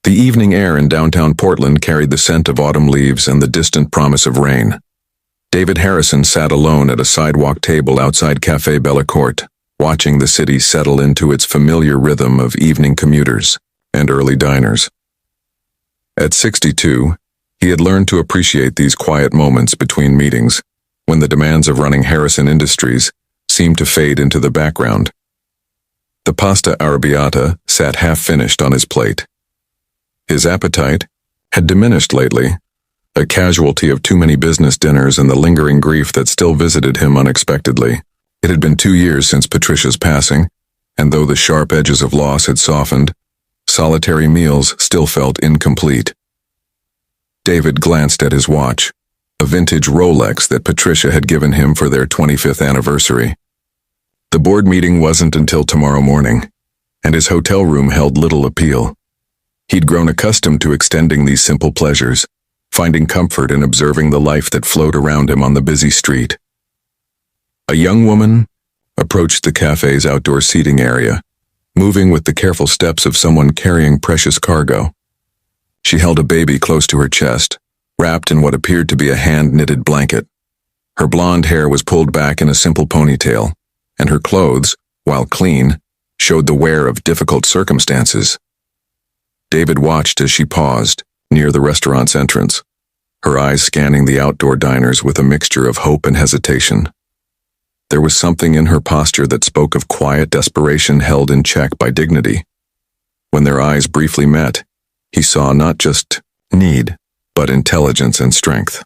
The evening air in downtown Portland carried the scent of autumn leaves and the distant promise of rain. David Harrison sat alone at a sidewalk table outside Café Bellecourt, watching the city settle into its familiar rhythm of evening commuters and early diners. At 62, he had learned to appreciate these quiet moments between meetings, when the demands of running Harrison Industries seemed to fade into the background. The pasta arrabbiata sat half-finished on his plate. His appetite had diminished lately, a casualty of too many business dinners and the lingering grief that still visited him unexpectedly. It had been 2 years since Patricia's passing, and though the sharp edges of loss had softened, solitary meals still felt incomplete. David glanced at his watch, a vintage Rolex that Patricia had given him for their 25th anniversary. The board meeting wasn't until tomorrow morning, and his hotel room held little appeal. He'd grown accustomed to extending these simple pleasures, finding comfort in observing the life that flowed around him on the busy street. A young woman approached the cafe's outdoor seating area, moving with the careful steps of someone carrying precious cargo. She held a baby close to her chest, wrapped in what appeared to be a hand-knitted blanket. Her blonde hair was pulled back in a simple ponytail, and her clothes, while clean, showed the wear of difficult circumstances. David watched as she paused near the restaurant's entrance, her eyes scanning the outdoor diners with a mixture of hope and hesitation. There was something in her posture that spoke of quiet desperation held in check by dignity. When their eyes briefly met, he saw not just need, but intelligence and strength.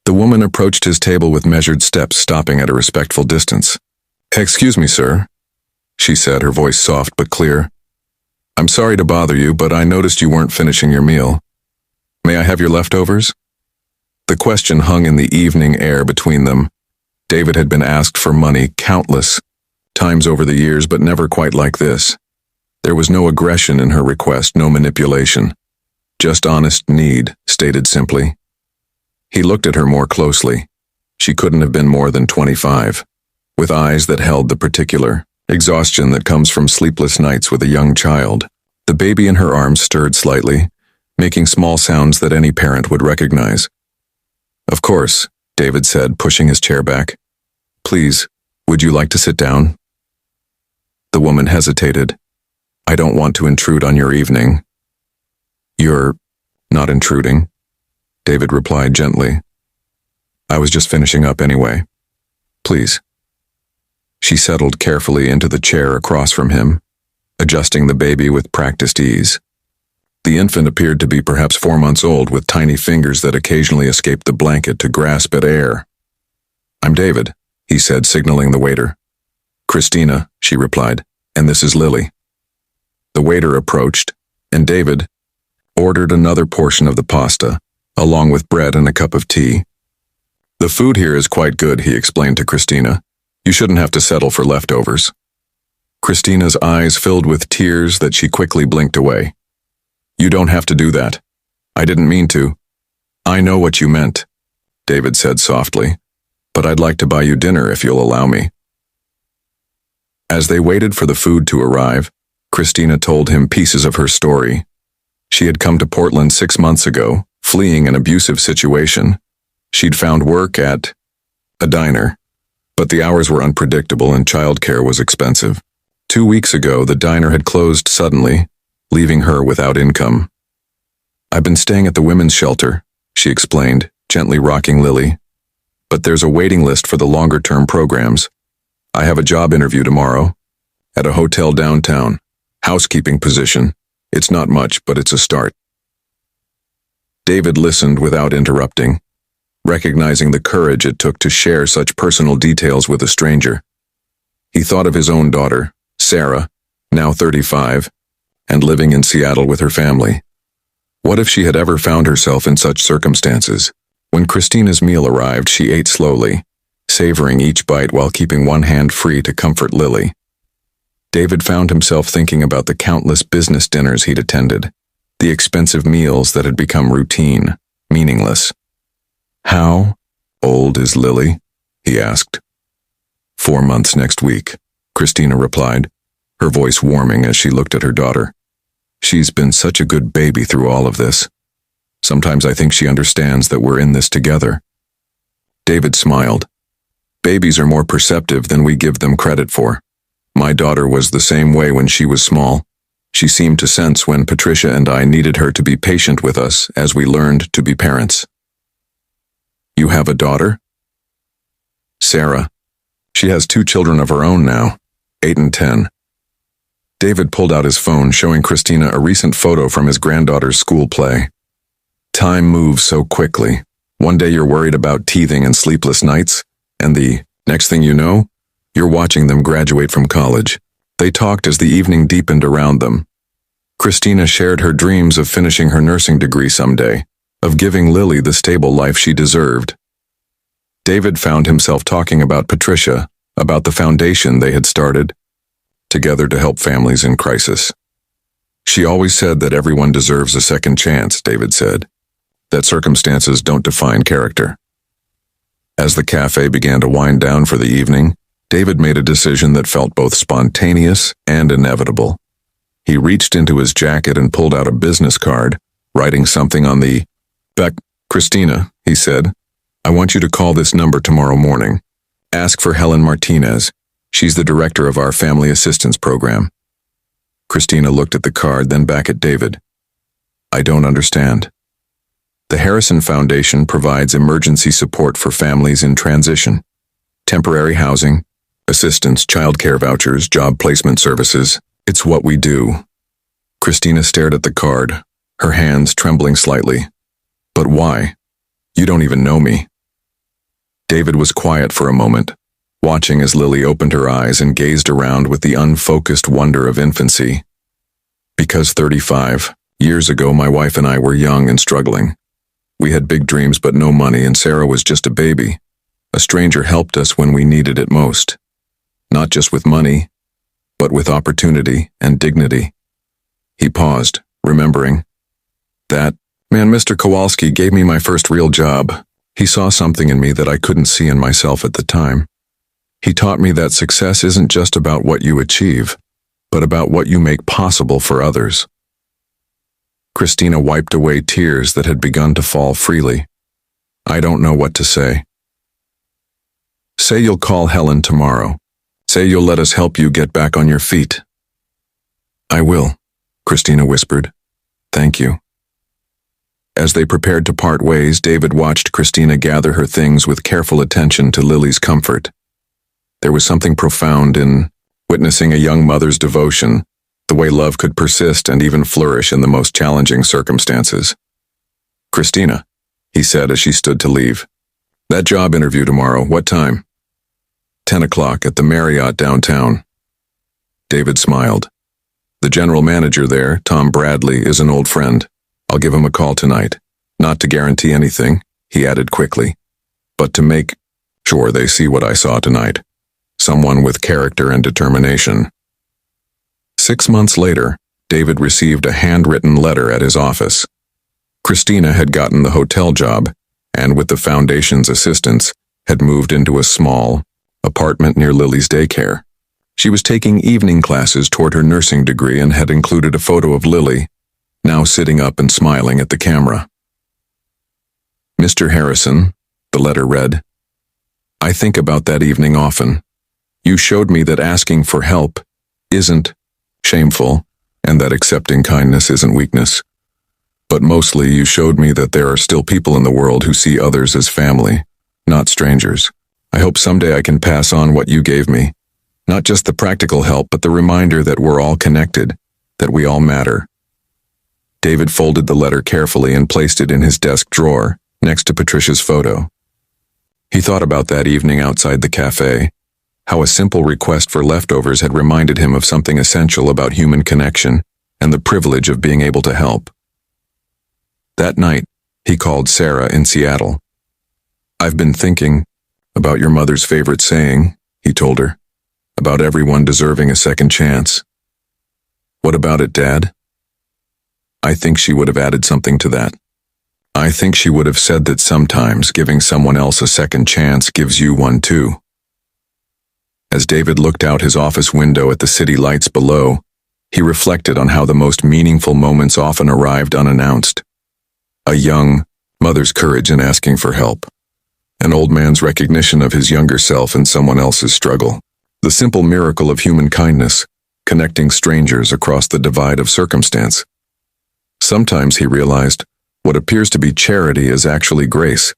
The woman approached his table with measured steps, stopping at a respectful distance. "Excuse me, sir," she said, her voice soft but clear. "I'm sorry to bother you, but I noticed you weren't finishing your meal. May I have your leftovers?" The question hung in the evening air between them. David had been asked for money countless times over the years, but never quite like this. There was no aggression in her request, no manipulation. Just honest need, stated simply. He looked at her more closely. She couldn't have been more than 25, with eyes that held the particular exhaustion that comes from sleepless nights with a young child. The baby in her arms stirred slightly, making small sounds that any parent would recognize. "Of course," David said, pushing his chair back. "Please, would you like to sit down?" The woman hesitated. "I don't want to intrude on your evening." "You're not intruding," David replied gently. "I was just finishing up anyway. Please." She settled carefully into the chair across from him, adjusting the baby with practiced ease. The infant appeared to be perhaps 4 months old, with tiny fingers that occasionally escaped the blanket to grasp at air. "I'm David," he said, signaling the waiter. "Christina," she replied, "and this is Lily." The waiter approached, and David ordered another portion of the pasta, along with bread and a cup of tea. "The food here is quite good," he explained to Christina. "You shouldn't have to settle for leftovers." Christina's eyes filled with tears that she quickly blinked away. "You don't have to do that. I didn't mean to." "I know what you meant," David said softly, "but I'd like to buy you dinner if you'll allow me." As they waited for the food to arrive, Christina told him pieces of her story. She had come to Portland 6 months ago, fleeing an abusive situation. She'd found work at a diner, but the hours were unpredictable and childcare was expensive. 2 weeks ago, the diner had closed suddenly, leaving her without income. "I've been staying at the women's shelter," she explained, gently rocking Lily. "But there's a waiting list for the longer-term programs. I have a job interview tomorrow, at a hotel downtown, housekeeping position. It's not much, but it's a start." David listened without interrupting, recognizing the courage it took to share such personal details with a stranger. He thought of his own daughter, Sarah, now 35, and living in Seattle with her family. What if she had ever found herself in such circumstances? When Christina's meal arrived, she ate slowly, savoring each bite while keeping one hand free to comfort Lily. David found himself thinking about the countless business dinners he'd attended, the expensive meals that had become routine, meaningless. "How old is Lily?" he asked. 4 months next week, Christina replied, her voice warming as she looked at her daughter. She's been such a good baby through all of this. Sometimes I think she understands that we're in this together." David smiled. "Babies are more perceptive than we give them credit for. My daughter was the same way when she was small. She seemed to sense when Patricia and I needed her to be patient with us as we learned to be parents." "You have a daughter?" "Sarah. She has 2 children of her own now, 8 and 10. David pulled out his phone, showing Christina a recent photo from his granddaughter's school play. Time moves so quickly. One day you're worried about teething and sleepless nights, and the next thing you know, you're watching them graduate from college. They talked as the evening deepened around them. Christina shared her dreams of finishing her nursing degree someday, of giving Lily the stable life she deserved. David found himself talking about Patricia, about the foundation they had started, together to help families in crisis. "She always said that everyone deserves a second chance," David said, "that circumstances don't define character." As the cafe began to wind down for the evening, David made a decision that felt both spontaneous and inevitable. He reached into his jacket and pulled out a business card, writing something on the back. "Christina," he said, "I want you to call this number tomorrow morning. Ask for Helen Martinez. She's the director of our family assistance program." Christina looked at the card, then back at David. "I don't understand." "The Harrison Foundation provides emergency support for families in transition. Temporary housing, assistance, childcare vouchers, job placement services. It's what we do." Christina stared at the card, her hands trembling slightly. "But why? You don't even know me." David was quiet for a moment, watching as Lily opened her eyes and gazed around with the unfocused wonder of infancy. "Because 35 years ago my wife and I were young and struggling. We had big dreams but no money, and Sarah was just a baby. A stranger helped us when we needed it most. Not just with money, but with opportunity and dignity." He paused, remembering. "That man, Mr. Kowalski, gave me my first real job. He saw something in me that I couldn't see in myself at the time. He taught me that success isn't just about what you achieve, but about what you make possible for others." Christina wiped away tears that had begun to fall freely. "I don't know what to say." "Say you'll call Helen tomorrow. Say you'll let us help you get back on your feet." "I will," Christina whispered. "Thank you." As they prepared to part ways, David watched Christina gather her things with careful attention to Lily's comfort. There was something profound in witnessing a young mother's devotion, the way love could persist and even flourish in the most challenging circumstances. "Christina," he said as she stood to leave, "that job interview tomorrow, what time?" 10 o'clock at the Marriott downtown. David smiled. "The general manager there, Tom Bradley, is an old friend. I'll give him a call tonight. Not to guarantee anything," he added quickly, "but to make sure they see what I saw tonight. Someone with character and determination." 6 months later, David received a handwritten letter at his office. Christina had gotten the hotel job, and with the foundation's assistance, had moved into a small apartment near Lily's daycare. She was taking evening classes toward her nursing degree and had included a photo of Lily, now sitting up and smiling at the camera. "Mr. Harrison," the letter read, "I think about that evening often. You showed me that asking for help isn't shameful, and that accepting kindness isn't weakness. But mostly you showed me that there are still people in the world who see others as family, not strangers. I hope someday I can pass on what you gave me. Not just the practical help, but the reminder that we're all connected, that we all matter." David folded the letter carefully and placed it in his desk drawer, next to Patricia's photo. He thought about that evening outside the cafe, how a simple request for leftovers had reminded him of something essential about human connection and the privilege of being able to help. That night, he called Sarah in Seattle. "I've been thinking about your mother's favorite saying," he told her, "about everyone deserving a second chance." "What about it, Dad?" "I think she would have added something to that. I think she would have said that sometimes giving someone else a second chance gives you one too." As David looked out his office window at the city lights below, He reflected on how the most meaningful moments often arrived unannounced. A young mother's courage in asking for help. An old man's recognition of his younger self in someone else's struggle. The simple miracle of human kindness, connecting strangers across the divide of circumstance. Sometimes he realized what appears to be charity is actually grace,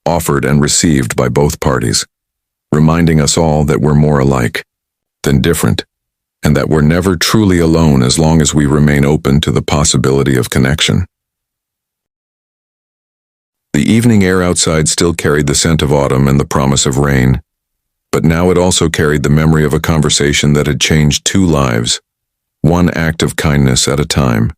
offered and received by both parties, reminding us all that we're more alike than different, and that we're never truly alone as long as we remain open to the possibility of connection. The evening air outside still carried the scent of autumn and the promise of rain, but now it also carried the memory of a conversation that had changed two lives, one act of kindness at a time.